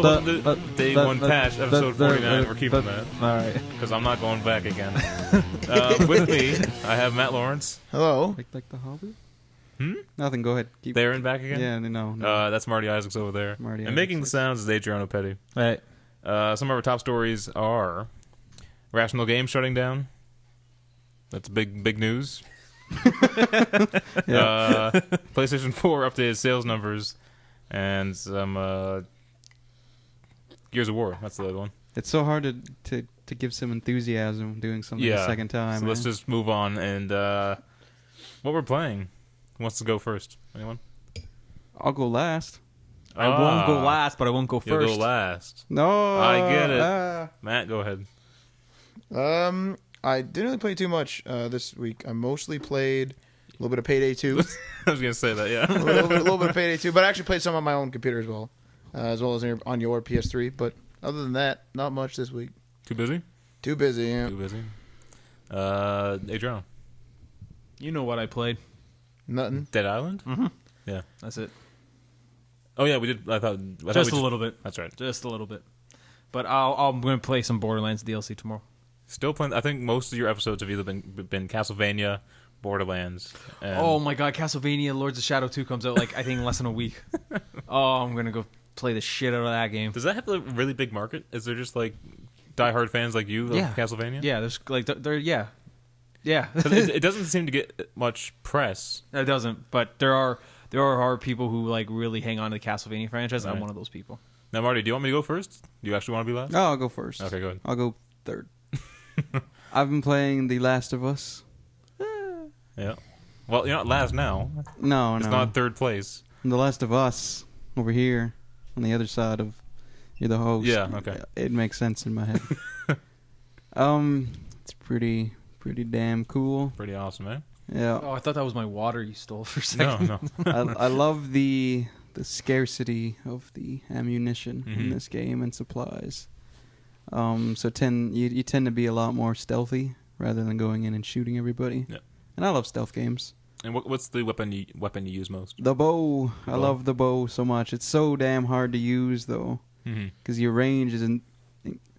welcome to Day 1 Patch, episode 49. We're keeping that. All right. Because I'm not going back again. With me, I have Matt Lawrence. Hello. Like the Hobbit? Nothing. Go ahead. Keep there and back again? Yeah, no. That's Marty Isaacs over there. Marty and making the sounds is Adriano Petti. Right. Some of our top stories are Irrational Games shutting down. That's big news. PlayStation 4 updated sales numbers. And some Gears of War. That's the other one. It's so hard to give some enthusiasm doing something the second time. So let's just move on. And what we're playing. Who wants to go first? Anyone? I'll go last. I won't go last, but I won't go first. You'll go last. No. I get it. Matt, go ahead. I didn't really play too much this week. I mostly played a little bit of Payday 2. I was going to say that, yeah. a little bit of Payday 2, but I actually played some on my own computer as well as on your PS3. But other than that, not much this week. Too busy? Too busy, yeah. Too busy. Adriano. You know what I played. Nothing. Dead Island? Mm-hmm. Yeah. That's it. Oh, yeah, we did. I thought just a little bit. That's right. Just a little bit. But I'm going to play some Borderlands DLC tomorrow. Still playing. I think most of your episodes have either been Castlevania, Borderlands. And oh my god, Castlevania Lords of Shadow 2 comes out I think in less than a week. Oh, I'm going to go play the shit out of that game. Does that have a really big market? Is there just diehard fans like you of Castlevania? Yeah, there's yeah. It doesn't seem to get much press. It doesn't, but there are people who really hang on to the Castlevania franchise. Right. I'm one of those people. Now, Marty, do you want me to go first? Do you actually want to be last? Oh, I'll go first. Okay, go ahead. I'll go third. I've been playing The Last of Us. Yeah. Well, you're not last now. No. It's not third place. The Last of Us over here on the other side of you're the host. Yeah, okay. It makes sense in my head. It's pretty damn cool. Pretty awesome, man. Yeah. Oh, I thought that was my water you stole for a second. No. I love the scarcity of the ammunition in this game and supplies. So you tend to be a lot more stealthy rather than going in and shooting everybody. Yeah. And I love stealth games. And what's the weapon you use most? The bow. I love the bow so much. It's so damn hard to use though, because your range isn't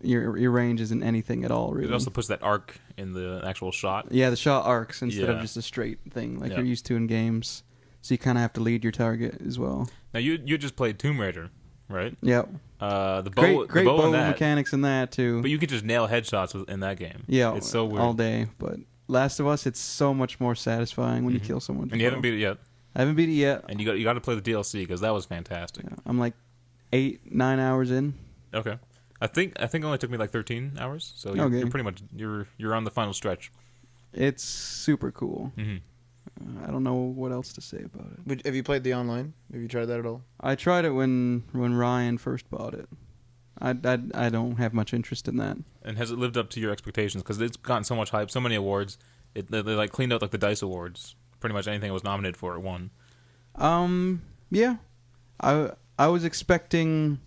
anything at all. Really. It also puts that arc in the actual shot. Yeah, the shot arcs instead of just a straight thing like you're used to in games. So you kind of have to lead your target as well. Now you just played Tomb Raider, right? Yep. The bow, great bow bow in that, mechanics in that too. But you can just nail headshots in that game. Yeah, it's so weird all day. But Last of Us, it's so much more satisfying when you kill someone. And you haven't beat it yet. I haven't beat it yet. And you got to play the DLC because that was fantastic. Yeah, I'm 8-9 hours in. Okay. I think it only took me 13 hours. So you're pretty much you're on the final stretch. It's super cool. Mm-hmm. I don't know what else to say about it. But have you played the online? Have you tried that at all? I tried it when Ryan first bought it. I don't have much interest in that. And has it lived up to your expectations? Because it's gotten so much hype, so many awards. They cleaned out the DICE Awards. Pretty much anything it was nominated for, it won. Yeah. I was expecting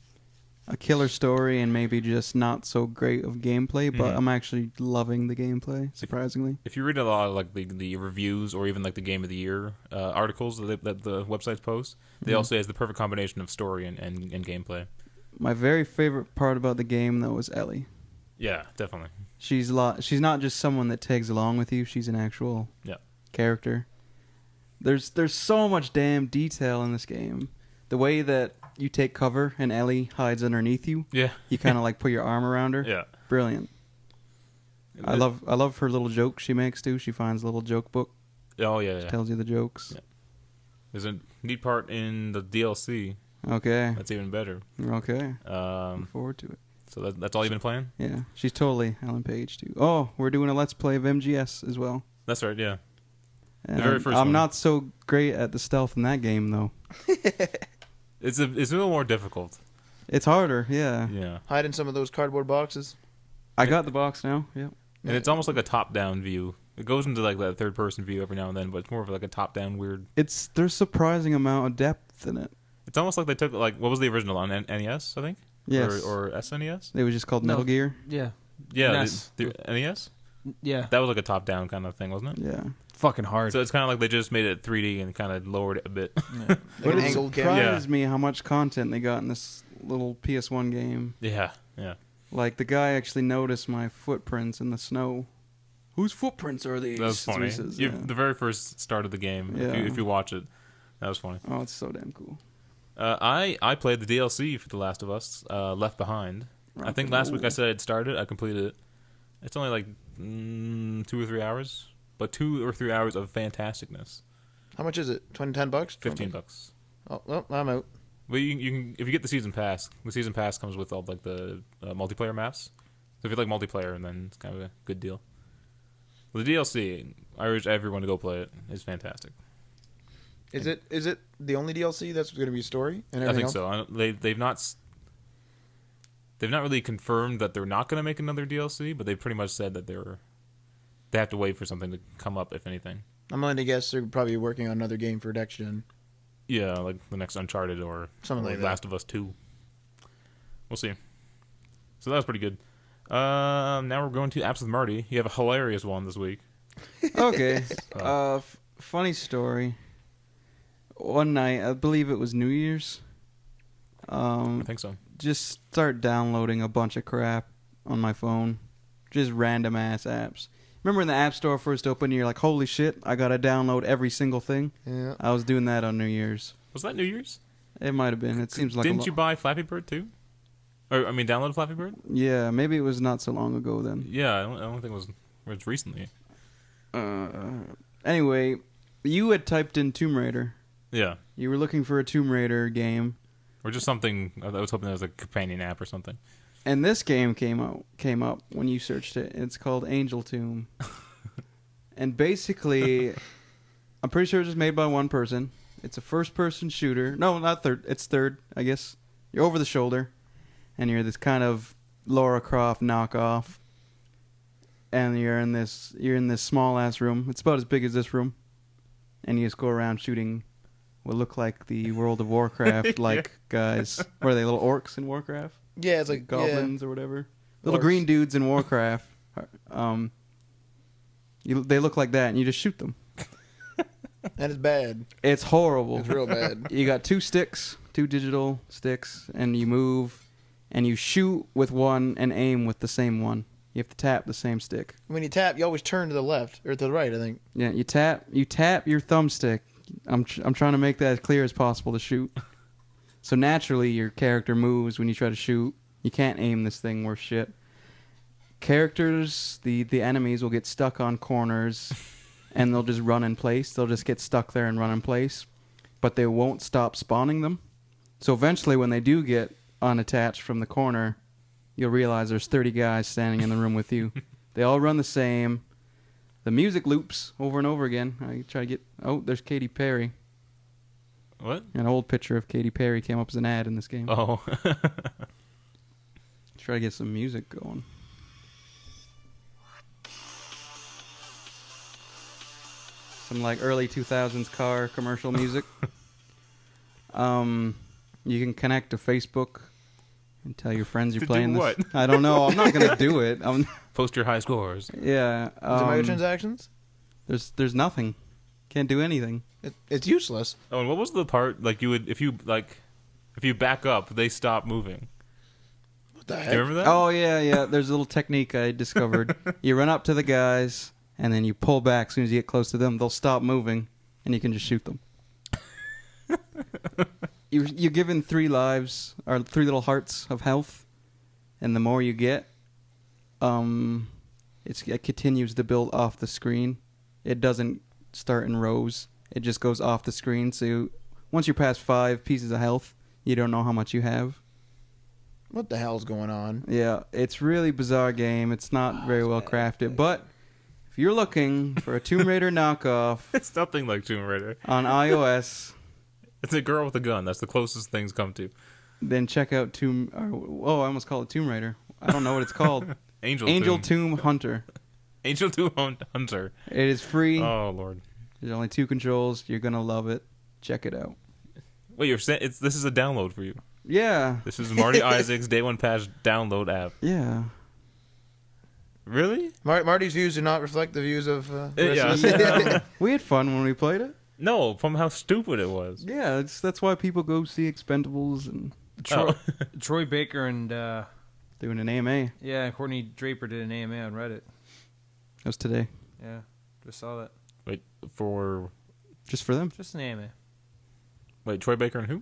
a killer story and maybe just not so great of gameplay, but I'm actually loving the gameplay, surprisingly. If you read a lot of the reviews or even the Game of the Year articles that the websites post, they all say it's the perfect combination of story and gameplay. My very favorite part about the game, though, was Ellie. Yeah, definitely. She's not just someone that tags along with you. She's an actual character. There's so much damn detail in this game. The way that you take cover and Ellie hides underneath you. Yeah. You kind of put your arm around her. Yeah. Brilliant. I love her little jokes she makes too. She finds a little joke book. Oh yeah. She tells you the jokes. Yeah. There's a neat part in the DLC. Okay. That's even better. Okay. Look forward to it. So that's all you've been playing? Yeah. She's totally Ellen Page too. Oh, we're doing a Let's Play of MGS as well. That's right, yeah. And the very first I'm one. not so great at the stealth in that game though. It's a little more difficult. It's harder, yeah. Yeah. Hide in some of those cardboard boxes. I got the box now, yep. And it's almost like a top-down view. It goes into that third-person view every now and then, but it's more of a top-down weird. There's surprising amount of depth in it. It's almost like they took what was the original on NES, I think? Yes. Or SNES? It was just called Metal Gear. Yeah. Yeah, NES. the NES? Yeah. That was like a top-down kind of thing, wasn't it? Yeah. Fucking hard. So it's kind of like they just made it 3D and kind of lowered it a bit. But it angled camera. surprised me how much content they got in this little PS1 game. Yeah, yeah. Like, the guy actually noticed my footprints in the snow. Whose footprints are these? That was funny. Says, The very first start of the game, if you watch it, that was funny. Oh, it's so damn cool. I played the DLC for The Last of Us, Left Behind. I think last week I said I'd started. I completed it. It's only like 2 or 3 hours, but 2 or 3 hours of fantasticness. How much is it? $10? $15. Oh, well, I'm out. But you can if you get the season pass. The season pass comes with all like the multiplayer maps. So if you like multiplayer, then it's kind of a good deal. Well, the DLC, I urge everyone to go play it. It's fantastic. Is it the only DLC that's going to be story and everything I think else? so. They've not really confirmed that they're not going to make another DLC, but they pretty much said that they have to wait for something to come up, if anything. I'm willing to guess they're probably working on another game for next gen. Yeah, like the next Uncharted or Something like Last of Us 2. We'll see. So that was pretty good. Now we're going to Apps with Marty. You have a hilarious one this week. Okay. Funny story. One night, I believe it was New Year's. I think so. Just start downloading a bunch of crap on my phone. Just random ass apps. Remember when the App Store first opened, you're like, holy shit, I gotta download every single thing? Yeah. I was doing that on New Year's. Was that New Year's? It might have been. It seems like Didn't you buy Flappy Bird too? Or download Flappy Bird? Yeah, maybe it was not so long ago then. Yeah, I don't think it was recently. Anyway, you had typed in Tomb Raider. Yeah. You were looking for a Tomb Raider game. Or just something. I was hoping there was a companion app or something. And this game came up when you searched it. It's called Angel Tomb. And basically, I'm pretty sure it was made by one person. It's a first-person shooter. No, not third. It's third, I guess. You're over the shoulder, and you're this kind of Lara Croft knockoff. And you're in this small-ass room. It's about as big as this room. And you just go around shooting what look like the World of Warcraft-like guys. What are they, little orcs in Warcraft? Yeah, it's like goblins or whatever. Little Orcs. green dudes in Warcraft. They look like that, and you just shoot them. And it's bad. It's horrible. It's real bad. You got 2 sticks, 2 digital sticks, and you move, and you shoot with one and aim with the same one. You have to tap the same stick. When you tap, you always turn to the left or to the right, I think. Yeah, you tap your thumbstick. I'm trying to make that as clear as possible to shoot. So naturally, your character moves when you try to shoot. You can't aim this thing worth shit. Characters, the enemies will get stuck on corners, and they'll just run in place. They'll just get stuck there and run in place, but they won't stop spawning them. So eventually, when they do get unattached from the corner, you'll realize there's 30 guys standing in the room with you. They all run the same. The music loops over and over again. I try to get... Oh, there's Katy Perry. What? An old picture of Katy Perry came up as an ad in this game. Oh. Try to get some music going. Some like early 2000s car commercial music. You can connect to Facebook and tell your friends you're To playing do this. what? I don't know. I'm not gonna do it. Post your high scores. Yeah. Is it microtransactions? There's nothing. Can't do anything. It's useless. Oh, and what was the part like you would if you back up, they stop moving? What the Do heck? you remember that? Oh yeah. There's a little technique I discovered. You run up to the guys and then you pull back. As soon as you get close to them, they'll stop moving, and you can just shoot them. You're given 3 lives, or 3 little hearts of health, and the more you get, it continues to build off the screen. It doesn't start in rows. It just goes off the screen. So once you're past 5 pieces of health, you don't know how much you have. What the hell's going on? Yeah, it's really bizarre game. It's not very well crafted, but if you're looking for a Tomb Raider knockoff It's nothing like Tomb Raider. on iOS, It's a girl with a gun. That's the closest things come to. then check out I almost called it Tomb Raider. I don't know what it's called. Angel Tomb Hunter. Angel Tomb Hunter. It is free. Oh Lord. There's only 2 controls. You're gonna love it. Check it out. Wait, you're saying this is a download for you? Yeah. This is Marty Isaac's Day One Patch download app. Yeah. Really? Marty's views do not reflect the views of the rest Yeah. of us. We had fun when we played it. No, from how stupid it was. Yeah, that's why people go see Expendables and Troy Baker and doing an AMA. Yeah, Courtney Draper did an AMA on Reddit. That was today. Yeah, just saw that. Wait, for... Just for them? Just an AMA. Wait, Troy Baker and who?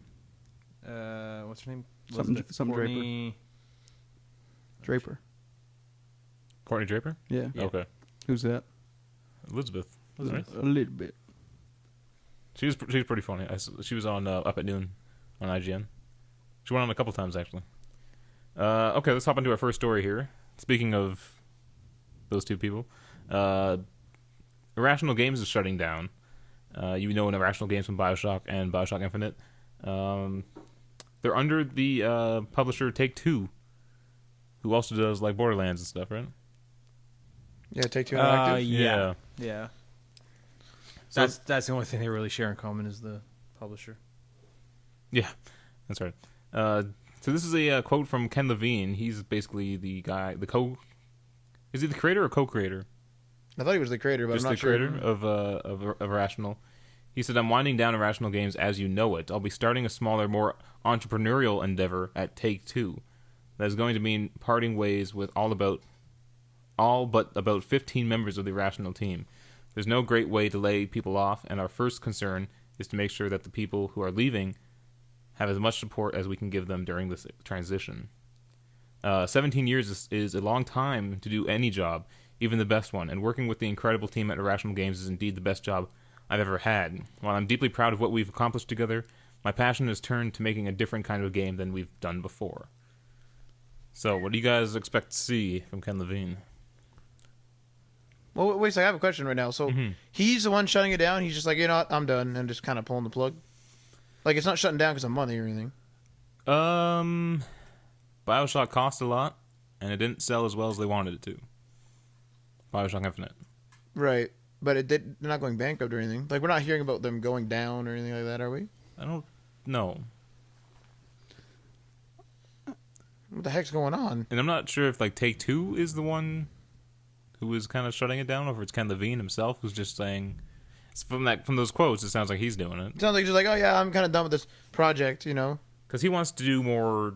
What's her name? Some Courtney... Draper. Courtney Draper? Yeah. Okay. Who's that? Elizabeth. Right? A little bit. She's pretty funny. She was on Up at Noon on IGN. She went on a couple times, actually. Okay, let's hop into our first story here. Speaking of those two people, Irrational Games is shutting down. You know Irrational Games from BioShock and BioShock Infinite. They're under the publisher Take-Two, who also does like Borderlands and stuff, right? Yeah, Take-Two Interactive. Yeah. So that's the only thing they really share in common is the publisher. Yeah, that's right. So this is a quote from Ken Levine. He's basically the guy, Is he the creator or co-creator? I thought he was the creator, but just I'm not the creator of Irrational. He said, "I'm winding down Irrational Games as you know it. I'll be starting a smaller, more entrepreneurial endeavor at Take-Two. That is going to mean parting ways with all but about 15 members of the Irrational team. There's no great way to lay people off, and our first concern is to make sure that the people who are leaving have as much support as we can give them during this transition. 17 years is a long time to do any job, even the best one, and working with the incredible team at Irrational Games is indeed the best job I've ever had. While I'm deeply proud of what we've accomplished together, my passion has turned to making a different kind of game than we've done before." So, what do you guys expect to see from Ken Levine? Well, wait a second, I have a question right now. So, he's the one shutting it down? He's just like, you know what, I'm done, and just kind of pulling the plug? Like, it's not shutting down because of money or anything? BioShock cost a lot, and it didn't sell as well as they wanted it to. BioShock Infinite. Right. But they're not going bankrupt or anything. Like, we're not hearing about them going down or anything like that, are we? I don't know. What the heck's going on? And I'm not sure if, like, Take-Two is the one who is kind of shutting it down, or if it's Ken Levine himself who's just saying... From those quotes, it sounds like he's doing it. It sounds like just like, oh yeah, I'm kind of done with this project, you know? Because he wants to do more...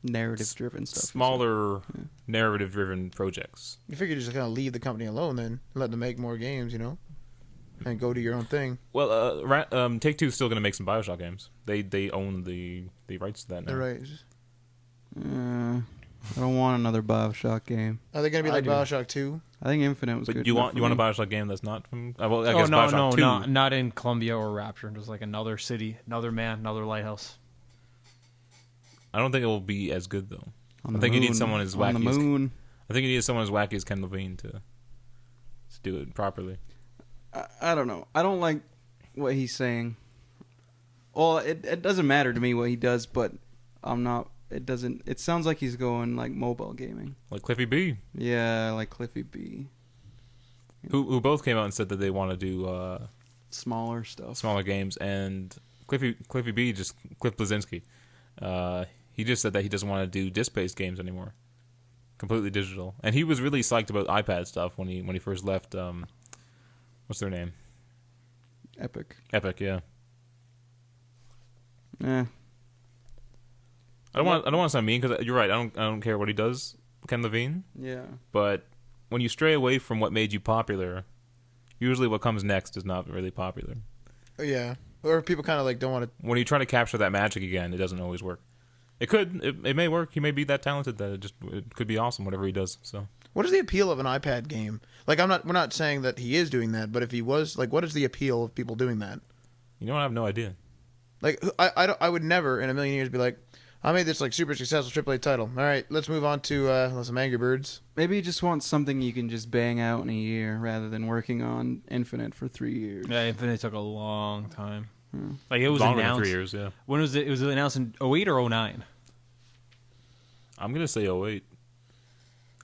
narrative-driven stuff. Smaller, narrative-driven projects. You figure you just kind of leave the company alone then, and let them make more games, you know? And go do your own thing. Well, Take-Two is still going to make some BioShock games. They own the rights to that now. They're right. I don't want another BioShock game. Are they going to be like BioShock 2? I think Infinite was good. You want a BioShock game that's not from... well, I guess no, BioShock 2. not in Columbia or Rapture. Just like another city, another man, another lighthouse. I don't think it will be as good, though. I think you need someone as wacky. On the moon. I think you need someone as wacky as Ken Levine to do it properly. I don't know. I don't like what he's saying. Well, it doesn't matter to me what he does, but I'm not... It doesn't... It sounds like he's going, like, mobile gaming. Like Cliffy B. Yeah, like Cliffy B. Who both came out and said that they want to do... smaller stuff. Smaller games. And Cliff Blazinski, he just said that he doesn't want to do disc-based games anymore. Completely digital. And he was really psyched about iPad stuff when he first left... what's their name? Epic, yeah. Yeah. I don't want to sound mean because you're right. I don't care what he does, Ken Levine. Yeah. But when you stray away from what made you popular, usually what comes next is not really popular. Yeah. Or people kind of like don't want to. When you try to capture that magic again, it doesn't always work. It could. It may work. He may be that talented that it could be awesome. Whatever he does. So. What is the appeal of an iPad game? Like we're not saying that he is doing that, but if he was, like, what is the appeal of people doing that? You know what? I have no idea. Like I would never in a million years be like, I made this like super successful AAA title. All right, let's move on to some Angry Birds. Maybe you just want something you can just bang out in a year rather than working on Infinite for 3 years. Yeah, Infinite took a long time. Like it was longer announced. Than 3 years, yeah. When was it? It was announced in 08 or 09? I'm gonna say 08.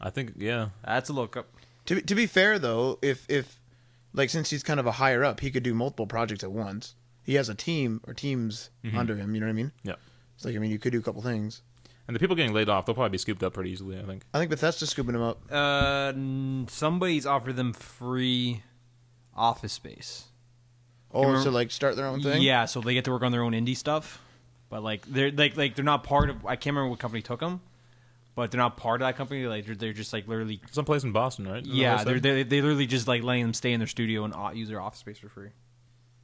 I think yeah. That's a look up. To be fair though, if like since he's kind of a higher up, he could do multiple projects at once. He has a team or teams under him. You know what I mean? Yeah. It's like, I mean, you could do a couple things. And the people getting laid off, they'll probably be scooped up pretty easily, I think. I think Bethesda's scooping them up. Somebody's offered them free office space. Oh, so like start their own thing? Yeah, so they get to work on their own indie stuff. but like they're not part of. I can't remember what company took them, but they're not part of that company. Like they're just like literally someplace in Boston, right? Yeah, they literally just like letting them stay in their studio and use their office space for free.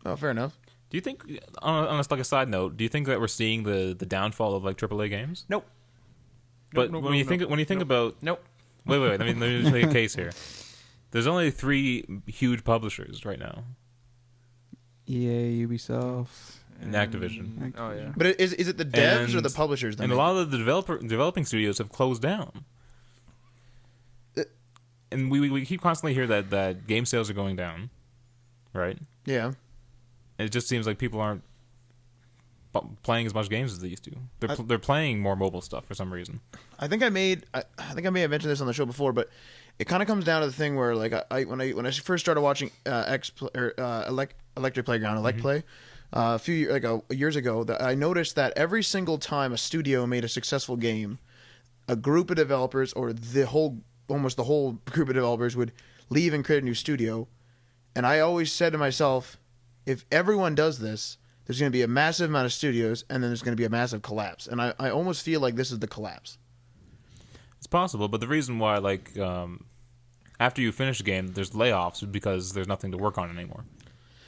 Oh, fair enough. Do you think, on like a side note, do you think that we're seeing the downfall of like AAA games? Nope. But when you think about wait, let me just make a case here. There's only 3 huge publishers right now. EA, Ubisoft, and Activision. Oh yeah. But is it the devs or the publishers? And a lot of the developing studios have closed down. And we keep constantly hear that game sales are going down, right? Yeah. And it just seems like people aren't playing as much games as they used to. They're playing more mobile stuff for some reason. I think I may have mentioned this on the show before, but it kind of comes down to the thing where like when I first started watching Electric Playground, Play, a few years ago, that I noticed that every single time a studio made a successful game, a group of developers or almost the whole group of developers would leave and create a new studio. And I always said to myself, if everyone does this, there's going to be a massive amount of studios, and then there's going to be a massive collapse. And I almost feel like this is the collapse. It's possible, but the reason why, after you finish a game, there's layoffs because there's nothing to work on anymore.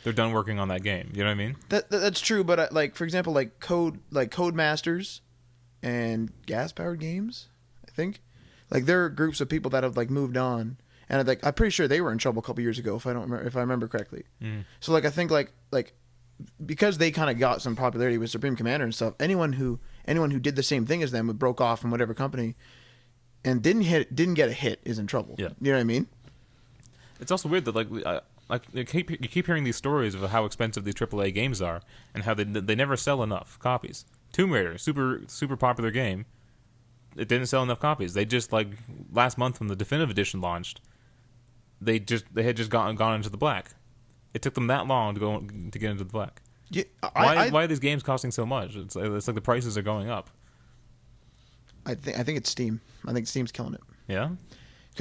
They're done working on that game. You know what I mean? That's true, but for example, Codemasters and Gas Powered Games, I think, there are groups of people that have moved on. And I'm pretty sure they were in trouble a couple years ago, if I remember correctly. Mm. So I think because they kind of got some popularity with Supreme Commander and stuff, anyone who did the same thing as them, who broke off from whatever company, and didn't get a hit, is in trouble. Yeah. You know what I mean? It's also weird that you keep hearing these stories of how expensive these AAA games are and how they never sell enough copies. Tomb Raider, super popular game. It didn't sell enough copies. They just last month when the definitive edition launched, they had just gone into the black. It took them that long to get into the black. Yeah, why are these games costing so much? It's like the prices are going up. I think it's Steam. I think Steam's killing it. Yeah,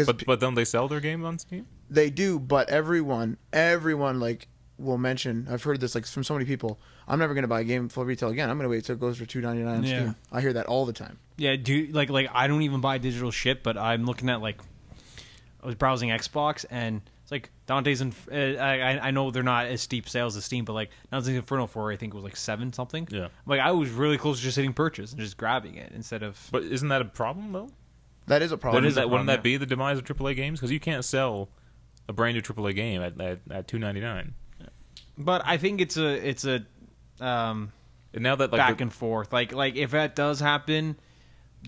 but don't they sell their game on Steam? They do, but everyone will mention. I've heard this from so many people. I'm never going to buy a game full retail again. I'm going to wait till it goes for $2.99 on Steam. I hear that all the time. Yeah, I don't even buy digital shit, but I'm looking at I was browsing Xbox, and it's Dante's I know they're not as steep sales as Steam, but Dante's Inferno 4 I think was 7 something. Yeah. I was really close to just hitting purchase and just grabbing it instead of. But isn't that a problem though? That is a problem. Wouldn't that be the demise of AAA games? Because you can't sell a brand new AAA game at $2.99. But I think it's a and now that back and forth. If that does happen,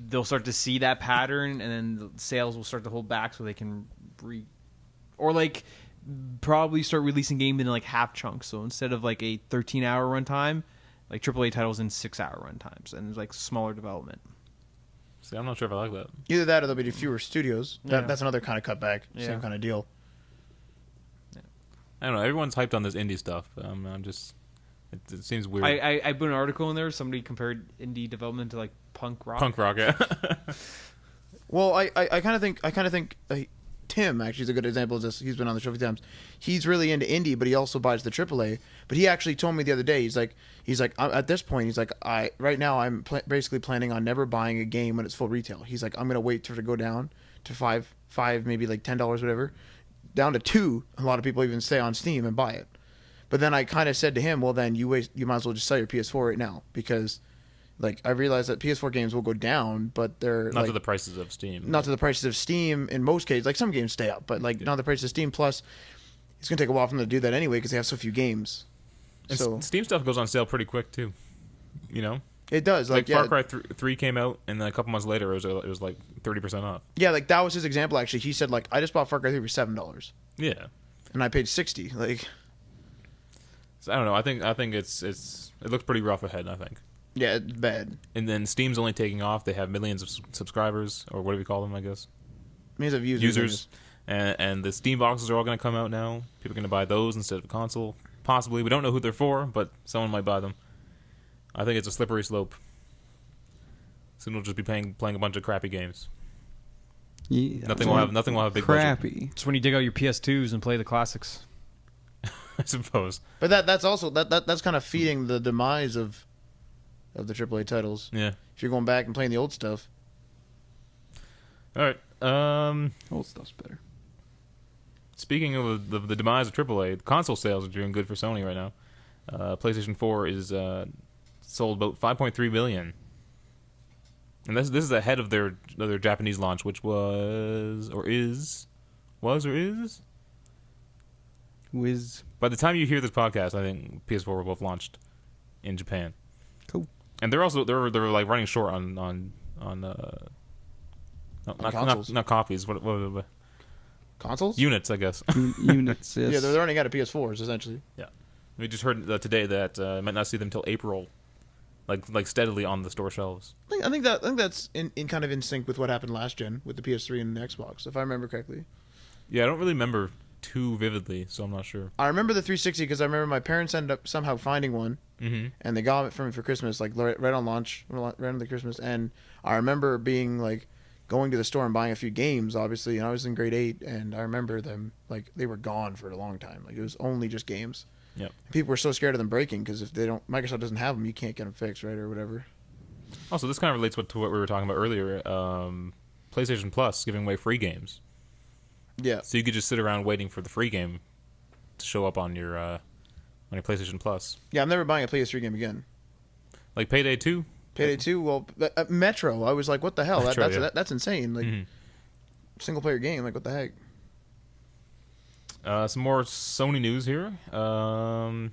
they'll start to see that pattern, and then the sales will start to hold back, so they can probably start releasing game in half chunks. So instead of a 13-hour runtime, AAA titles in 6-hour runtimes, and there's smaller development. See, I'm not sure if I like that. Either that, or there'll be fewer studios. Yeah. That's another kind of cutback. Yeah. Same kind of deal. Yeah. I don't know. Everyone's hyped on this indie stuff. I'm just. It seems weird. I put an article in there. Somebody compared indie development to punk rock. Punk rock, yeah. Well, I kind of think Tim actually is a good example of this. He's been on the show a few times. He's really into indie, but he also buys the AAA. But he actually told me the other day, he's like at this point, right now I'm basically planning on never buying a game when it's full retail. He's like, I'm gonna wait to go down to five, maybe $10, whatever, down to $2. A lot of people even stay on Steam and buy it. But then I kind of said to him, well, then you might as well just sell your PS4 right now, because I realize that PS4 games will go down, but they're not to the prices of Steam. Not to the prices of Steam in most cases. Some games stay up, but not the price of Steam. Plus, it's gonna take a while for them to do that anyway because they have so few games. And so Steam stuff goes on sale pretty quick too. You know, it does. Far Cry 3 came out, and then a couple months later, it was 30% off. Yeah, that was his example. Actually, he said I just bought Far Cry 3 for $7. Yeah, and I paid $60. So I don't know. I think it looks pretty rough ahead. I think. Yeah, it's bad. And then Steam's only taking off. They have millions of subscribers, or what do we call them, I guess? Millions of users. And the Steam boxes are all going to come out now. People are going to buy those instead of a console. Possibly. We don't know who they're for, but someone might buy them. I think it's a slippery slope. Soon we'll just be playing a bunch of crappy games. Yeah. Nothing will have big crappy. budget. It's when you dig out your PS2s and play the classics. I suppose. But that's also that's kind of feeding the demise of of the AAA titles. Yeah. If you're going back and playing the old stuff. All right. Old stuff's better. Speaking of the demise of AAA, console sales are doing good for Sony right now. PlayStation 4 is sold about 5.3 million, and this is ahead of their Japanese launch, which was or is. Whiz. By the time you hear this podcast, I think PS4 will both launched in Japan. Cool. And they're also they're like running short on consoles. not copies. What Consoles? units, I guess. Units, yes. Yeah, they're running out of PS4s, essentially. Yeah. We just heard today that might not see them until April, like steadily on the store shelves. I think that's in kind of in sync with what happened last gen with the PS3 and the Xbox, if I remember correctly. Yeah, I don't really remember too vividly, so I'm not sure. I remember the 360 because I remember my parents ended up somehow finding one, and they got it for me for Christmas, like right on launch, right on the Christmas. And I remember being like going to the store and buying a few games, obviously, and I was in grade 8, and I remember them like they were gone for a long time. Like it was only just games. Yep. And people were so scared of them breaking because if Microsoft doesn't have them, you can't get them fixed, right, or whatever. Also, this kind of relates to what we were talking about earlier. PlayStation Plus giving away free games. Yeah. So you could just sit around waiting for the free game to show up on your PlayStation Plus. Yeah, I'm never buying a PS3 game again. Like Payday 2? Payday 2, well, Metro, I was like, what the hell? Metro, That's insane. Like, single player game, like, what the heck? Some more Sony news here. Do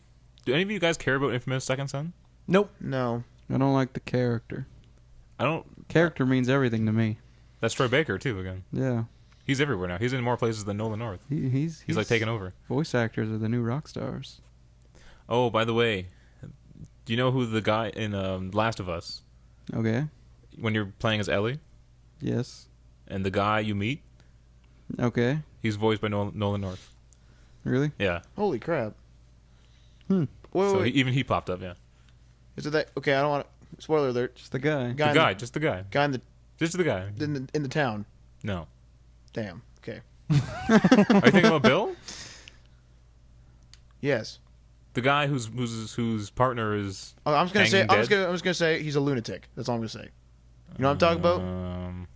any of you guys care about Infamous Second Son? Nope. No. I don't like the character. I don't. Character means everything to me. That's Troy Baker, too, again. Yeah. He's everywhere now. He's in more places than Nolan North. He's like taking over. Voice actors are the new rock stars. Oh, by the way, do you know who the guy in Last of Us? Okay. When you're playing as Ellie? Yes. And the guy you meet? Okay. He's voiced by Nolan North. Really? Yeah. Holy crap. Wait. Even he popped up, yeah. Is it that? Okay, I don't want to. Spoiler alert. Just the guy. The guy, just the guy. Guy in the Just the guy. in the town. No. Damn. Okay. Are you thinking about Bill? Yes. The guy whose partner is. Oh, I'm just gonna say. hanging dead? I'm just gonna say he's a lunatic. That's all I'm gonna say. You know what I'm talking about?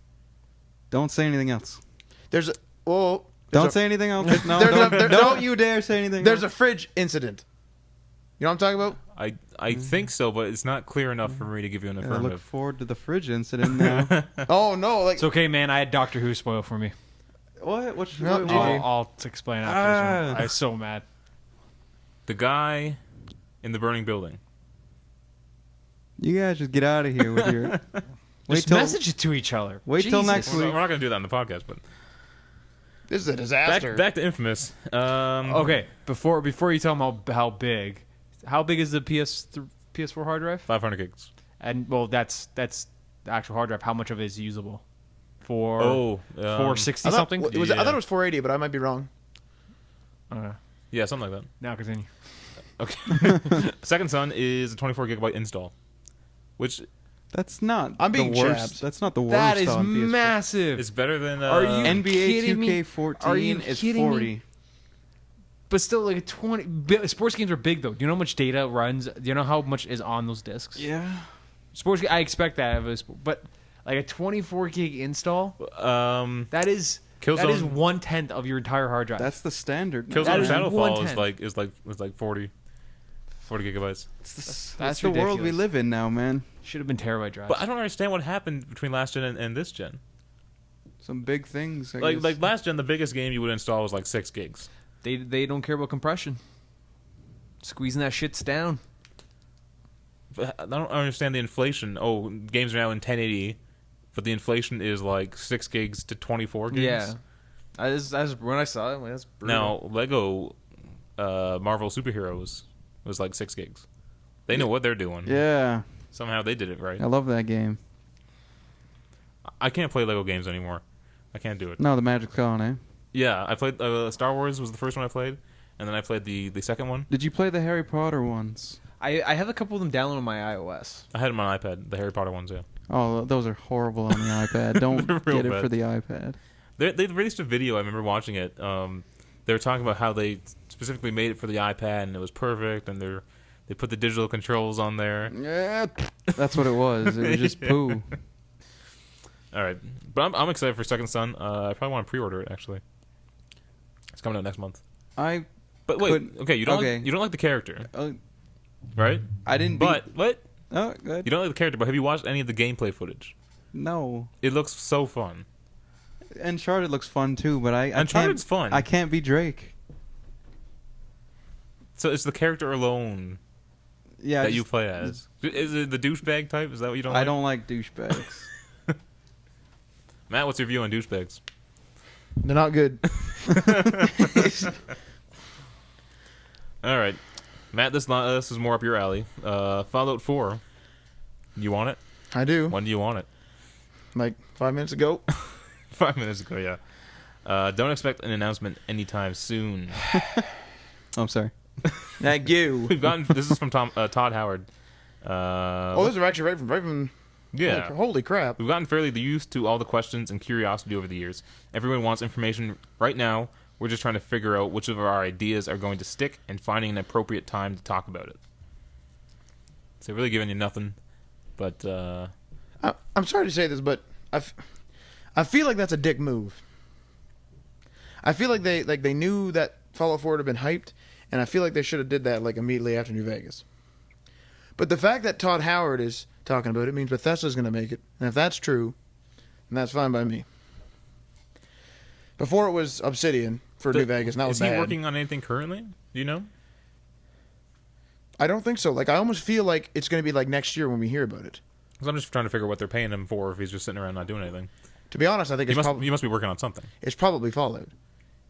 Don't say anything else. There's a. Whoa. Don't say anything else. No, there's don't you dare say anything There's else. a fridge incident. You know what I'm talking about? I think so, but it's not clear enough for me to give you an I affirmative. look forward to the fridge incident now. Oh no! Like It's okay, man. I had Doctor Who spoil for me. What? What? No, what- GG. I'll explain after this one. I was so mad. The guy in the burning building. You guys just get out of here with your. Just message it to each other. Wait till Jesus. next We're week. not going to do that on the podcast, but this is a disaster. back to Infamous. Okay, before you tell them how big is the PS4 hard drive? 500 gigs. And well, that's the actual hard drive. How much of it is usable? For 460 I thought, something. I thought it was 480, but I might be wrong. Yeah, something like that. Now continue. Okay. Second Son is a 24 gigabyte install, which That's not. I'm being the worst. jabbed. That's not the worst. That is on PS4. massive. is better than. Are you NBA kidding me? 2K14 Are you is kidding me? 40. But still, like sports games are big though. Do you know how much data runs? Do you know how much is on those discs? Yeah. Sports. I expect that of a but like a 24 gig install. That is Killzone- 1/10 of your entire hard drive. That's the standard. now. Killzone That is Shadowfall is 110. like 40 gigabytes. That's the world we ridiculous. live in now, man. Should have been terabyte drives. But I don't understand what happened between last gen and this gen. Some big things. I Like guess. last gen, the biggest game you would install was like 6 gigs. They don't care about compression. Squeezing that shit's down. But I don't understand the inflation. Oh, games are now in 1080, but the inflation is like 6 gigs to 24 gigs. Yeah. As when I saw it, that's brutal. Now Lego Marvel Superheroes was like 6 gigs. They know what they're doing. Yeah, Somehow they did it right. I love that game. I can't play Lego games anymore. I can't do it. No, the Magic's gone, eh? Yeah, I played Star Wars was the first one I played, and then I played the second one. Did you play the Harry Potter ones? I have a couple of them downloaded on my iOS. I had them on iPad, the Harry Potter ones. Yeah, Oh, those are horrible on the iPad. Don't They're real get it bad. for the iPad. they released a video. I remember watching it. They were talking about how they specifically made it for the iPad, and it was perfect, and they They put the digital controls on there. Yeah, that's what it was. It was just poo. All right, but I'm excited for Second Son. I probably want to pre-order it actually. It's coming out next month. But wait, okay, you don't like the character, right? I didn't. What? Oh, good. You don't like the character, but have you watched any of the gameplay footage? No. It looks so fun. Uncharted looks fun too, but Uncharted's fun. I can't be Drake. So it's the character alone that you play as. Is it the douchebag type? Is that what you don't like? I don't like douchebags. Matt, what's your view on douchebags? They're not good. All right. Matt, this is more up your alley. Fallout 4. You want it? I do. When do you want it? Like 5 minutes ago. 5 minutes ago, yeah. Don't expect an announcement anytime soon. Oh, I'm sorry. Thank you. This is from Todd Howard. Those are actually right from yeah. Holy crap. We've gotten fairly used to all the questions and curiosity over the years. Everyone wants information right now. We're just trying to figure out which of our ideas are going to stick and finding an appropriate time to talk about it. So really giving you nothing, but I'm sorry to say this, but I feel like that's a dick move. I feel like they knew that Fallout 4 would have been hyped, and I feel like they should have did that like immediately after New Vegas. But the fact that Todd Howard is talking about it means Bethesda's going to make it, and if that's true, then that's fine by me. Before it was Obsidian for New Vegas, and that was bad. Is he working on anything currently? Do you know? I don't think so. Like, I almost feel like it's going to be like next year when we hear about it. Because I'm just trying to figure out what they're paying him for if he's just sitting around not doing anything. To be honest, I think you must be working on something. It's probably Fallout,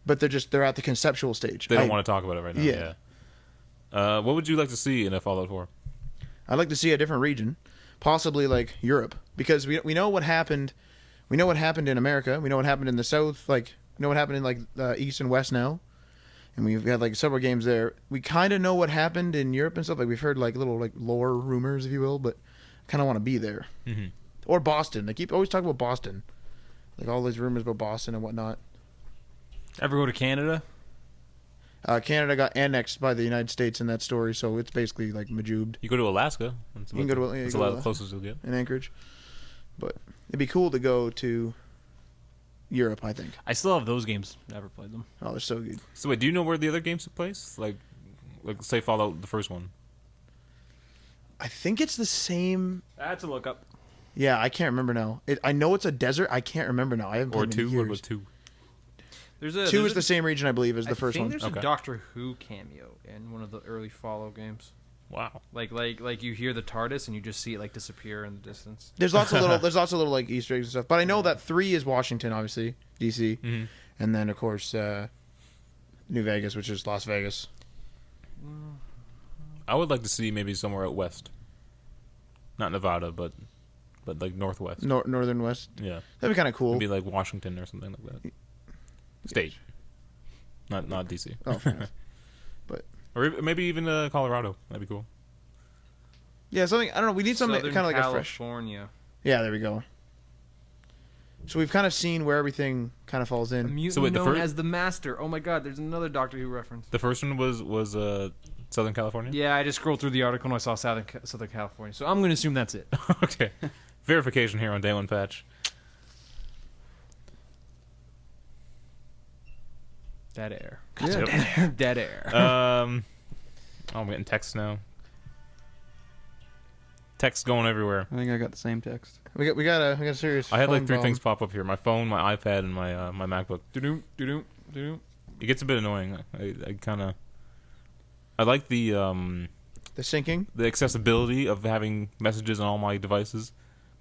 but they're at the conceptual stage. They don't want to talk about it right now. Yeah. What would you like to see in a Fallout 4? I'd like to see a different region, possibly like Europe, because we know what happened. We know what happened in America. We know what happened in the South. Like, we know what happened in like East and West now, and we've had like several games there. We kind of know what happened in Europe and stuff. Like, we've heard like little like lore rumors, if you will, but I kind of want to be there. Mm-hmm. Or Boston. They keep always talking about Boston, like all these rumors about Boston and whatnot. Ever go to Canada? Canada got annexed by the United States in that story, so it's basically like Majoobed. You go to Alaska. You can go to That's about the closest you'll get. In Anchorage. But it'd be cool to go to Europe, I think. I still have those games. Never played them. Oh, they're so good. So wait, do you know where the other games took place? Like say Fallout, the first one. I think it's the same. That's a look up. Yeah, I can't remember now. I know it's a desert. I can't remember now. I haven't played two. in years. What was 2? Two is the same region, I believe, as the first one. I think there's a Doctor Who cameo in one of the early Fallout games. Wow. Like you hear the TARDIS and you just see it like disappear in the distance. There's lots of little like Easter eggs and stuff. But I know that 3 is Washington, obviously, DC, and then of course New Vegas, which is Las Vegas. I would like to see maybe somewhere out west, not Nevada, but like northwest, northern west. Yeah, that'd be kind of cool. Maybe like Washington or something like that. State, not DC. Oh, fair enough. But or maybe even Colorado. That'd be cool. Yeah, something. I don't know. We need something kind of like California. A fresh. Yeah, there we go. So we've kind of seen where everything kind of falls in. A mutant known as the Master. Oh my God, there's another Doctor Who reference. The first one was Southern California. Yeah, I just scrolled through the article and I saw Southern California. So I'm going to assume that's it. Okay, verification here on Day One Patch. Dead air. Yeah. Dead air. I'm getting texts now. Text going everywhere. I think I got the same text. We got a serious. I had like 3 bomb. things pop up here: my phone, my iPad, and my MacBook. It gets a bit annoying. I like the syncing, the accessibility of having messages on all my devices,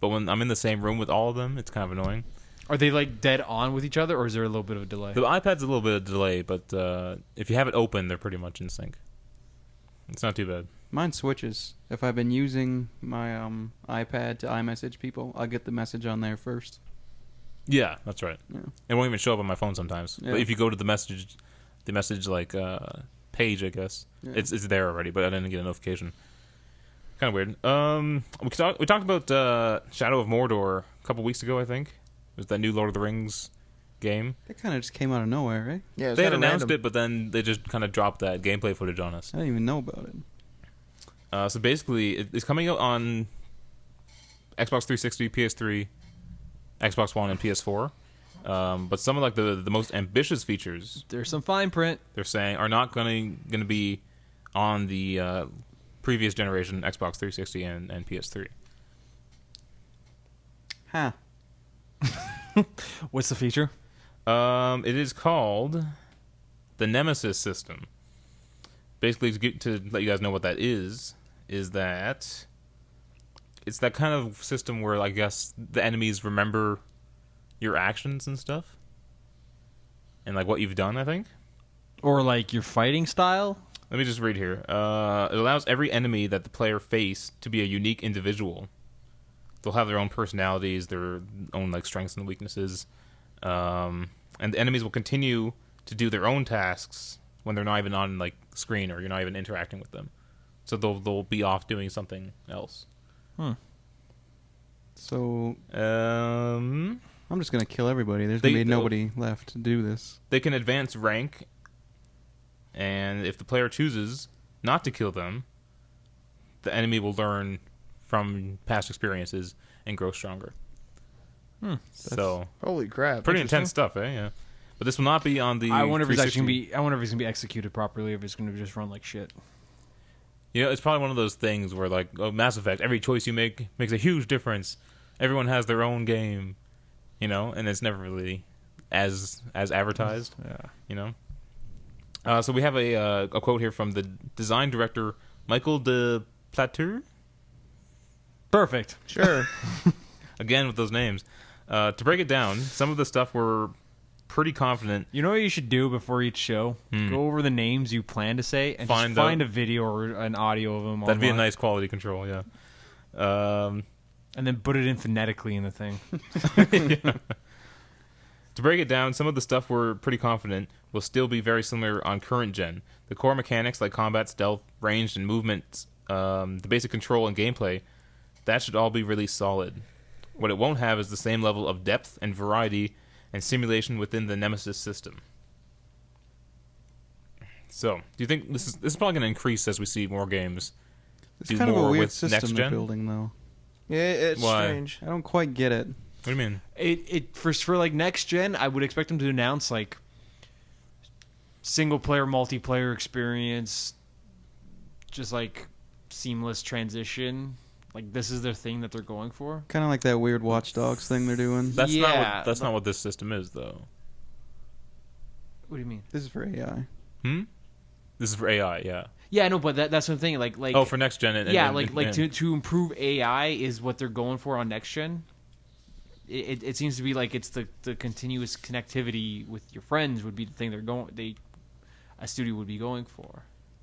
but when I'm in the same room with all of them, it's kind of annoying. Are they like dead on with each other, or is there a little bit of a delay? The iPad's a little bit of delay, but if you have it open, they're pretty much in sync. It's not too bad. Mine switches. If I've been using my iPad to iMessage people, I'll get the message on there first. Yeah, that's right. Yeah. It won't even show up on my phone sometimes. Yeah. But if you go to the message like page, I guess it's there already. But I didn't get a notification. Kind of weird. We talked about Shadow of Mordor a couple weeks ago. I think it was that new Lord of the Rings game. That kind of just came out of nowhere, right? Yeah, they had announced it, but then they just kind of dropped that gameplay footage on us. I didn't even know about it. So basically, it's coming out on Xbox 360, PS3, Xbox One, and PS4. But some of like the most ambitious features, There's some fine print. they're saying, are not going to be on the previous generation Xbox 360 and PS3. Huh. What's the feature? It is called the Nemesis system. Basically, to let you guys know what that is that it's that kind of system where I guess the enemies remember your actions and stuff, and like what you've done. I think, Or like your fighting style? let me just read here. It allows every enemy that the player face to be a unique individual. They'll have their own personalities, their own like strengths and weaknesses, and the enemies will continue to do their own tasks when they're not even on like screen or you're not even interacting with them. So they'll be off doing something else. So Um, I'm just gonna kill everybody. There's gonna be nobody left to do this. They can advance rank, and if the player chooses not to kill them, the enemy will learn from past experiences and grow stronger. So Holy crap! pretty intense stuff, eh? Yeah. But this will not be on the. I wonder if it's actually 360. gonna be. I wonder if it's gonna be executed properly. If it's gonna just run like shit. You know, it's probably one of those things where, like, Mass Effect, every choice you make makes a huge difference. Everyone has their own game, you know, and it's never really as advertised. Yeah. You know. So we have a quote here from the design director Michael de Plateur. Perfect. Sure. Again with those names. To break it down, some of the stuff we're pretty confident. You know what you should do before each show? Go over the names you plan to say and Find just find a video or an audio of them. That'd be a online. nice quality control, yeah. And then put it in phonetically in the thing. Yeah. To break it down, some of the stuff we're pretty confident will still be very similar on current gen. The core mechanics like combat, stealth, ranged, and movement, the basic control and gameplay, that should all be really solid. What it won't have is the same level of depth and variety and simulation within the Nemesis system. So, do you think this is probably going to increase as we see more games? It's do kind of a more weird with system next they're gen? building, though. Yeah, it's Why? strange. I don't quite get it. What do you mean? It for like next gen, I would expect them to announce like single player, multiplayer experience, just like seamless transition. Like this is their thing that they're going for. Kind of like that weird Watch Dogs thing they're doing. That's Yeah, not what this system is, though. What do you mean? This is for AI. This is for AI, yeah. Yeah, I know, but that's what I'm thinking. Like Oh, for next gen. To improve AI is what they're going for on next gen. It seems to be like it's the continuous connectivity with your friends would be the thing a studio would be going for.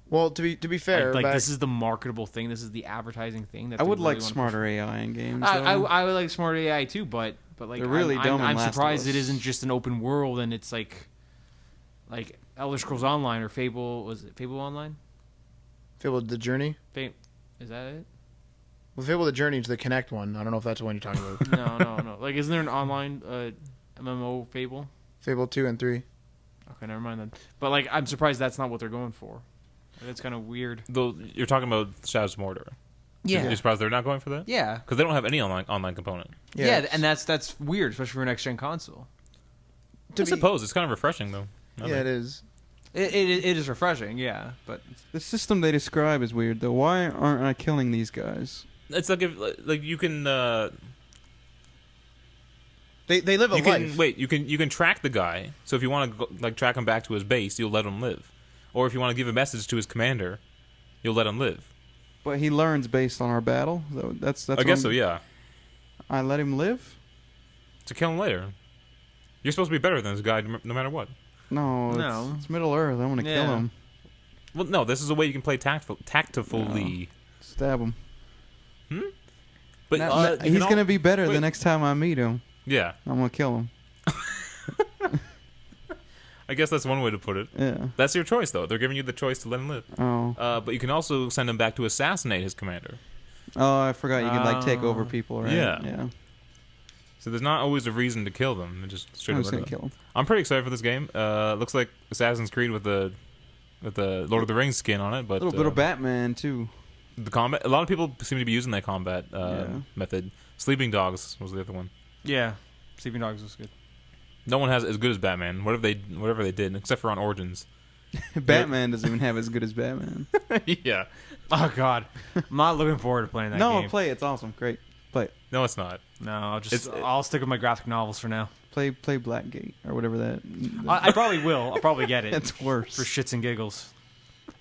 Well, to be fair, Like this is the marketable thing. This is the advertising thing. That I they would really like wanna smarter AI in games. I though. would like smart AI too, but like They're really dumb in I'm Last of surprised Us. it isn't just an open world and it's like Elder Scrolls Online or Fable. Was it Fable Online? Fable the Journey. Is that it? Well, Fable the Journey is the Connect one. I don't know if that's the one you're talking about. No. Like, isn't there an online MMO Fable? Fable 2 and 3. Okay, never mind then. But like, I'm surprised that's not what they're going for. That's kind of weird. Though you're talking about Shadows of Mordor. You're surprised they're not going for that? Yeah. Because they don't have any online component. Yeah, and that's weird, especially for a next gen console. I suppose it's kind of refreshing though. Yeah, it is. It is refreshing, yeah, but The system they describe is weird, though. Why aren't I killing these guys? It's like if you can They live a life. you can track the guy. So if you want to track him back to his base, you'll let him live. Or if you want to give a message to his commander, you'll let him live. But he learns based on our battle. So that's. I guess so. Yeah. I let him live. To kill him later. You're supposed to be better than this guy, no matter what. No. It's Middle Earth. I'm gonna kill him. Well, no. This is a way you can play tactfully. Stab him. But He's gonna be better the next time I meet him. Yeah. I'm gonna kill him. I guess that's one way to put it. Yeah. That's your choice, though. They're giving you the choice to let him live. Oh. But you can also send him back to assassinate his commander. Oh, I forgot you can take over people, right? Yeah. Yeah. So there's not always a reason to kill them. Just straight I'm up just gonna kill him. I'm pretty excited for this game. Looks like Assassin's Creed with the Lord of the Rings skin on it, but A little bit of Batman too. the combat. A lot of people seem to be using that combat method. Sleeping Dogs was the other one. Yeah, Sleeping Dogs was good. No one has as good as Batman. Whatever they did, except for on Origins. Batman doesn't even have as good as Batman. Yeah. Oh God, I'm not looking forward to playing that game. No, play it. It's awesome. Great. Play it. No, it's not. No, I'll stick with my graphic novels for now. Play Blackgate or whatever that. I probably will. I'll probably get it. That's worse for shits and giggles.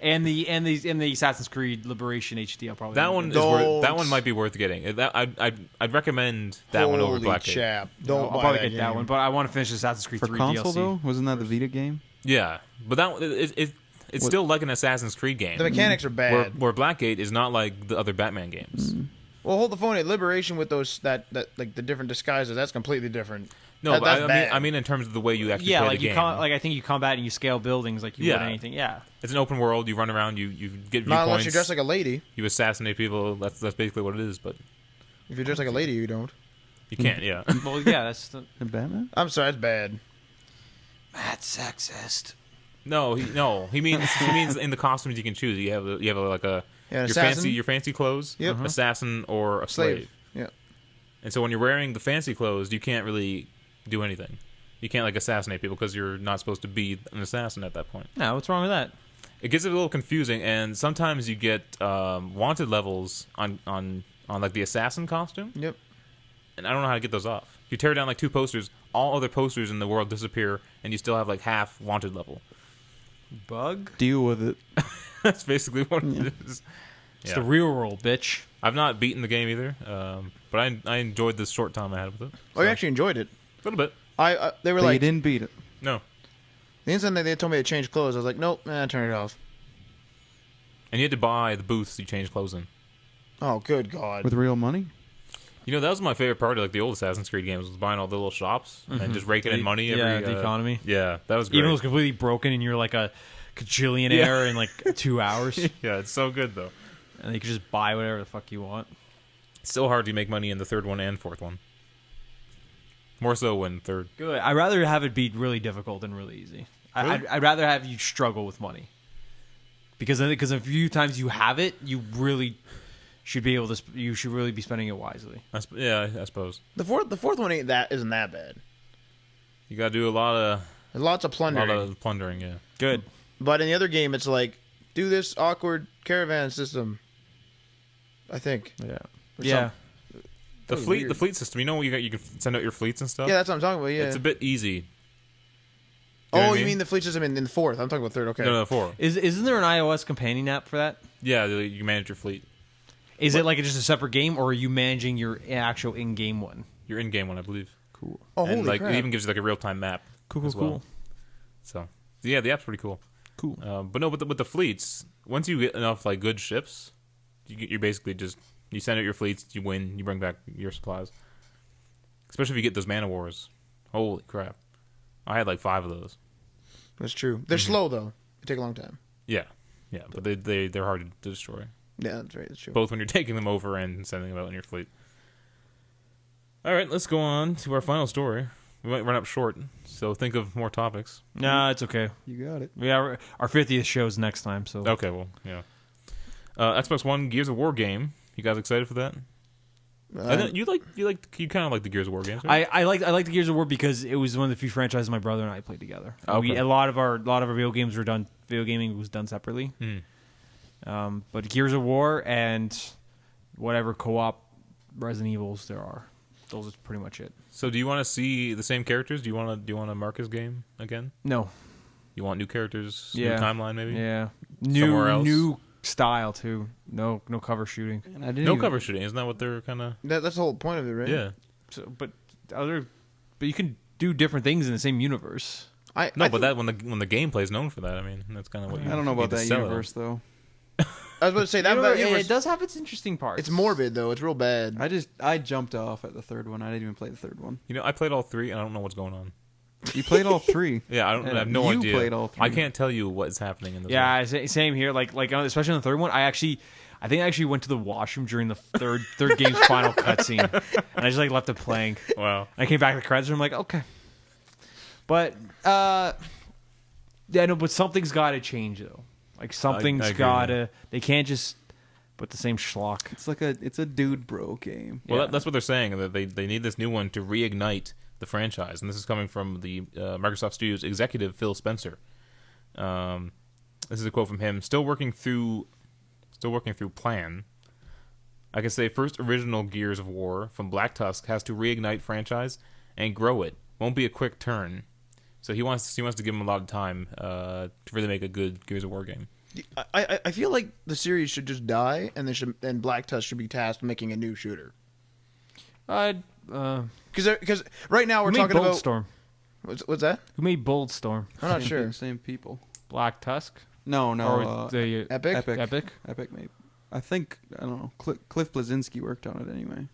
And the Assassin's Creed Liberation HD. I'll probably that one might be worth getting. I'd recommend that one over Blackgate. Chap. I'll probably get that one, but I want to finish Assassin's Creed 3 console DLC. though. Wasn't that the Vita game? Yeah, but that it's still like an Assassin's Creed game. The mechanics are bad. Where Blackgate is not like the other Batman games. Well, hold the phone at Liberation with those that like the different disguises. That's completely different. No, but I mean in terms of the way you actually play the game. Like I think you combat and you scale buildings like you would anything. Yeah, it's an open world. You run around. You get viewpoints. Not unless you're dressed like a lady. You assassinate people. That's basically what it is. But if you're dressed like a lady, you don't. You can't. Yeah. Well, yeah, that's the Batman. I'm sorry, that's bad. Mad sexist. No, he means in the costumes you can choose. You have like your fancy clothes, assassin or a slave. Yeah. And so when you're wearing the fancy clothes, you can't really do anything. You can't like assassinate people because you're not supposed to be an assassin at that point. No, what's wrong with that? It gets a little confusing, and sometimes you get wanted levels on like the assassin costume. Yep. And I don't know how to get those off. If you tear down like 2 posters, all other posters in the world disappear, and you still have like half wanted level. Bug? Deal with it. That's basically what it is. It's the real world, bitch. I've not beaten the game either, but I enjoyed this short time I had with it. Oh, you actually enjoyed it? A little bit. They were but like, you didn't beat it. No. The instant they told me to change clothes, I was like, nope, turn it off. And you had to buy the booths you change clothes in. Oh, good God. With real money? You know, that was my favorite part of like the old Assassin's Creed games, was buying all the little shops and just raking in money every... the economy. Yeah, that was great. Even though it was completely broken and you're like a cajillionaire in like 2 hours. Yeah, it's so good, though. And you can just buy whatever the fuck you want. It's so hard to make money in the third one and fourth one. More so when third. Good. I'd rather have it be really difficult than really easy. Really? I'd rather have you struggle with money. Because a few times you have it, you really should be able to. You should really be spending it wisely. I suppose The fourth one isn't that bad. you got to do Lots of plundering. A lot of plundering. Yeah, Good. But in the other game, it's like, do this awkward caravan system. I think. Yeah. Yeah. the fleet system. You know, you can send out your fleets and stuff. Yeah, that's what I'm talking about. Yeah, it's a bit easy. You mean the fleet system in the fourth? I'm talking about third. Okay. No, 4. Isn't there an iOS companion app for that? Yeah, you manage your fleet. Is it like just a separate game, or are you managing your actual in-game one? Your in-game one, I believe. Cool. Oh, and holy crap. It even gives you like a real-time map. Cool. So yeah, the app's pretty cool. Cool. But no, with the fleets, once you get enough like good ships, you basically just you send out your fleets, you win, you bring back your supplies. Especially if you get those Man of Wars. Holy crap! I had like 5 of those. That's true. They're slow though. They take a long time. Yeah, but they're hard to destroy. Yeah, that's right. That's true. Both when you're taking them over and sending them out in your fleet. All right, let's go on to our final story. We might run up short, so think of more topics. Nah, it's okay. You got it. Yeah, our 50th show's next time. So Okay, well, yeah. Xbox One Gears of War game. You guys excited for that? You kind of like the Gears of War games, right? I like the Gears of War because it was one of the few franchises my brother and I played together. Okay. A lot of our video gaming was done separately. But Gears of War and whatever co-op Resident Evils there are, those are pretty much it. So, do you want to see the same characters? Do you want a Marcus game again? No. You want new characters? Yeah. New timeline, maybe? Yeah. Somewhere else? New style too. No cover shooting. Cover shooting. Isn't that what they're kind of? That's the whole point of it, right? Yeah. So, but you can do different things in the same universe. But when the gameplay is known for that, I mean, that's kind of what you. I don't know about that sell universe though. I was about to say that universe. It does have its interesting parts. It's morbid though. It's real bad. I jumped off at the third one. I didn't even play the third one. You know, I played all 3, and I don't know what's going on. You played all 3. Yeah, I have no idea. You played all 3. I can't tell you what's happening in this. Yeah, same here. Like especially on the third one, I think I actually went to the washroom during the third game's final cutscene, and I just like left it playing. Wow. And I came back to the credits, and I'm like, okay. But yeah, no, but something's got to change though. Like something's got to. They can't just But the same schlock. It's a dude bro game. Well, that's what they're saying. That they need this new one to reignite the franchise, and this is coming from the Microsoft Studios executive Phil Spencer. This is a quote from him. Still working through plan. I can say first original Gears of War from Black Tusk has to reignite franchise and grow it. Won't be a quick turn. So he wants to give him a lot of time to really make a good Gears of War game. I feel like the series should just die, and Black Tusk should be tasked with making a new shooter. Because right now we're talking about Bulletstorm. What's that? Who made Bulletstorm? I'm not sure. Same people. Black Tusk. No. Or the Epic. Epic. Maybe. I don't know. Cliff Bleszinski worked on it anyway.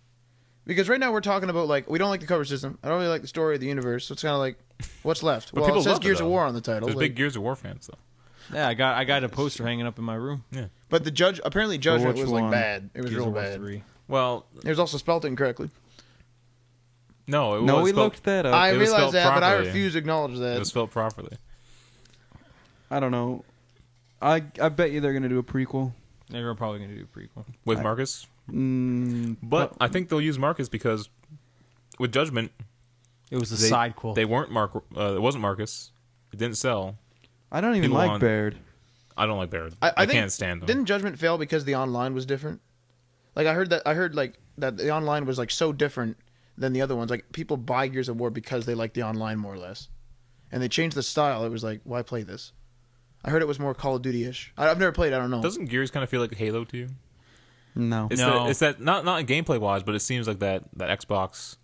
Because right now we're talking about, like, we don't like the cover system. I don't really like the story of the universe. So it's kind of like, what's left? But well, it says love Gears though. of War on the title. There's big Gears of War fans, though. Yeah, I got a poster hanging up in my room. Yeah. But apparently Judgment was, like, one? bad. It was Gears real of War bad. 3. Well, It was also spelled incorrectly. no, We spelled, looked that up. I it was realize spelled that, but I properly. refuse to acknowledge that. It was spelled properly. I don't know. I bet you they're gonna do a prequel. They're probably going to do a prequel. With Marcus? Mm, But I think they'll use Marcus because with Judgment, It was a they, side quel. They weren't it wasn't Marcus. It didn't sell. I don't even People like on- Baird. I don't like Barrett. I think- can't stand him. Didn't Judgment fail because the online was different? Like, I heard that the online was, like, so different than the other ones. Like, people buy Gears of War because they like the online more or less. And they changed the style. It was like, why play this? I heard it was more Call of Duty-ish. I've never played. I don't know. Doesn't Gears kind of feel like Halo to you? No. It's that not gameplay wise, but it seems like that Xbox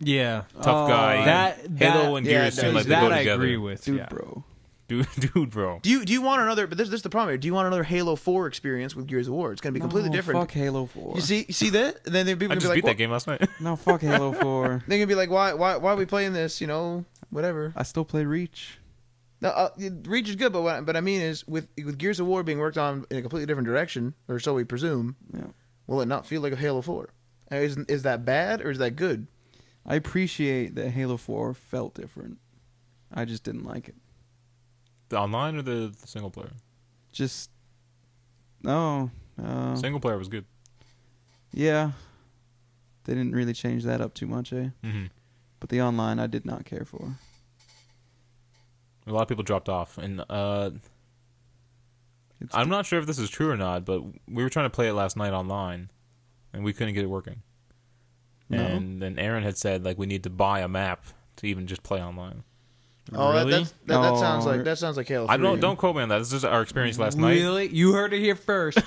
Yeah. tough guy. Halo and yeah, Gears that- seem like they that go I together. agree with. Dude, yeah. bro. Dude, bro. Do you want another? But this is the problem here. Do you want another Halo 4 experience with Gears of War? It's going to be completely No, different. Fuck Halo 4. You see that? And then people I gonna just be beat like, that game last night. No, fuck Halo 4. they're gonna be like, why are we playing this? You know, whatever. I still play Reach. No, Reach is good, but what I mean is with Gears of War being worked on in a completely different direction, or so we presume. Yeah. Will it not feel like a Halo 4? Is that bad or is that good? I appreciate that Halo 4 felt different. I just didn't like it. The online or the single player? Just no. Single player was good. Yeah. They didn't really change that up too much, eh? Mm-hmm. But the online I did not care for. A lot of people dropped off, and It's I'm not sure if this is true or not, but we were trying to play it last night online, and we couldn't get it working. No. And then Aaron had said like we need to buy a map to even just play online. Oh, Really? that sounds like Halo 3. I don't quote me on that. This is our experience last night. Really? You heard it here first.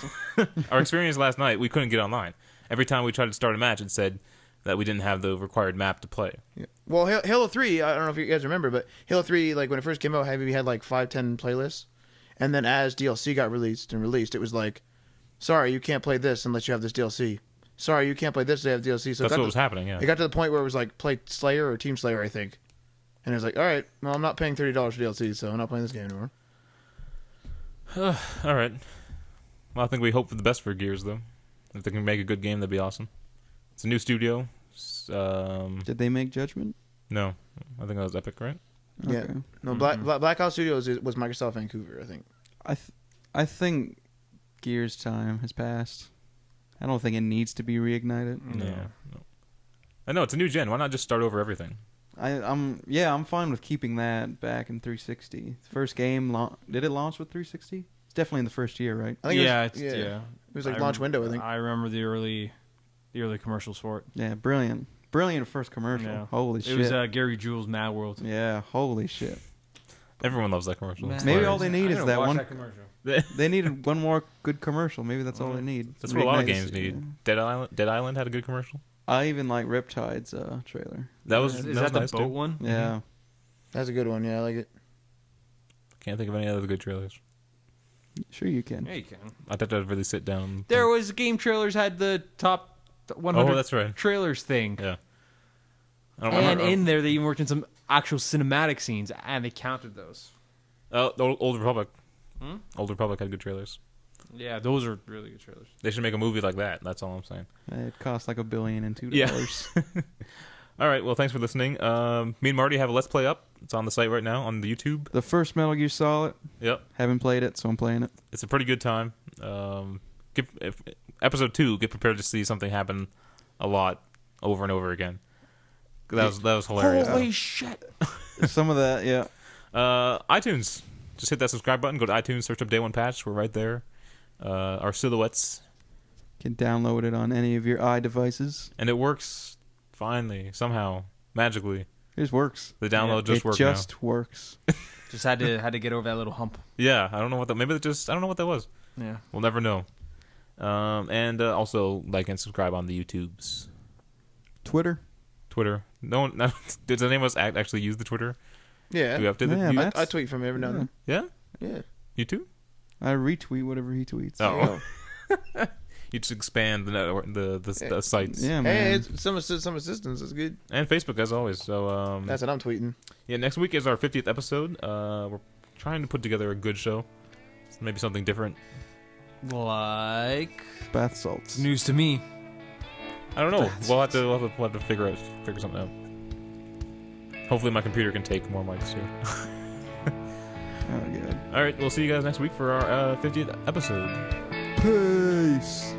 Our experience last night, we couldn't get online. Every time we tried to start a match, it said that we didn't have the required map to play. Yeah. Well, Halo 3, I don't know if you guys remember, but Halo 3, like when it first came out, maybe had like 5-10 playlists, and then as DLC got released, it was like, sorry, you can't play this unless you have this DLC. Sorry, you can't play this unless you have DLC. So That's what was happening. Yeah. It got to the point where it was like play Slayer or Team Slayer, I think. And it was like, all right, well, I'm not paying $30 for DLC, so I'm not playing this game anymore. All right. Well, I think we hope for the best for Gears, though. If they can make a good game, that'd be awesome. It's a new studio. Did they make Judgment? No, I think that was Epic, right? Yeah. Okay. No, Black Ops Studios was Microsoft Vancouver, I think. I think Gears time has passed. I don't think it needs to be reignited. No. I know it's a new gen. Why not just start over everything? I'm fine with keeping that back in 360. First game, did it launch with 360? It's definitely in the first year, right? I think yeah, it was like launch window, I think. I remember the early commercials for it. Yeah, brilliant first commercial. Yeah. Holy shit! It was Gary Jules' Mad World. Yeah, holy shit. Everyone loves that commercial. Man. It's Maybe hilarious. all they need is that one. commercial. They needed one more good commercial. Maybe that's all they need. That's what a lot of Reignite games it, need. yeah. Dead Island had a good commercial. I even like Riptide's trailer. That was Is that that was the nice, boat too. one? Yeah. That's a good one, yeah, I like it. Can't think of any other good trailers. Sure you can. Yeah, you can. I'd have to really sit down. And There think. was game trailers had the top 100 Oh, that's right. trailers thing. Yeah. I don't And remember. in there, they even worked in some actual cinematic scenes, and they counted those. The Old Republic. Old Republic had good trailers. Yeah, those are really good trailers. They should make a movie like that. That's all I'm saying. It cost like $1 billion and $2. Yeah. All right. Well, thanks for listening. Me and Marty have a Let's Play up. It's on the site right now on the YouTube. The first Metal Gear Solid. Yep. Haven't played it, so I'm playing it. It's a pretty good time. episode 2, get prepared to see something happen a lot over and over again. That was hilarious. Holy shit! Some of that, yeah. iTunes. Just hit that subscribe button. Go to iTunes, search up Day One Patch. We're right there. Our silhouettes. Can download it on any of your iDevices. And it works finally, somehow, magically. It just works. The download just works. It just works. Just had to get over that little hump. Yeah, I don't know what that. Maybe I don't know what that was. Yeah, we'll never know. And also like and subscribe on the YouTubes. Twitter. No one. Does any of us actually use the Twitter? Yeah. Do we update it? I tweet from every now and then. Yeah. Yeah. You too? I retweet whatever he tweets. Oh. You just expand the network, the sites. Yeah, man. Hey, it's some assistance is good. And Facebook as always. So that's what I'm tweeting. Yeah, next week is our 50th episode. We're trying to put together a good show. Maybe something different. Like bath salts. News to me. I don't know. We'll have to figure something out. Hopefully, my computer can take more mics too. Oh, good. All right, we'll see you guys next week for our 50th episode. Peace.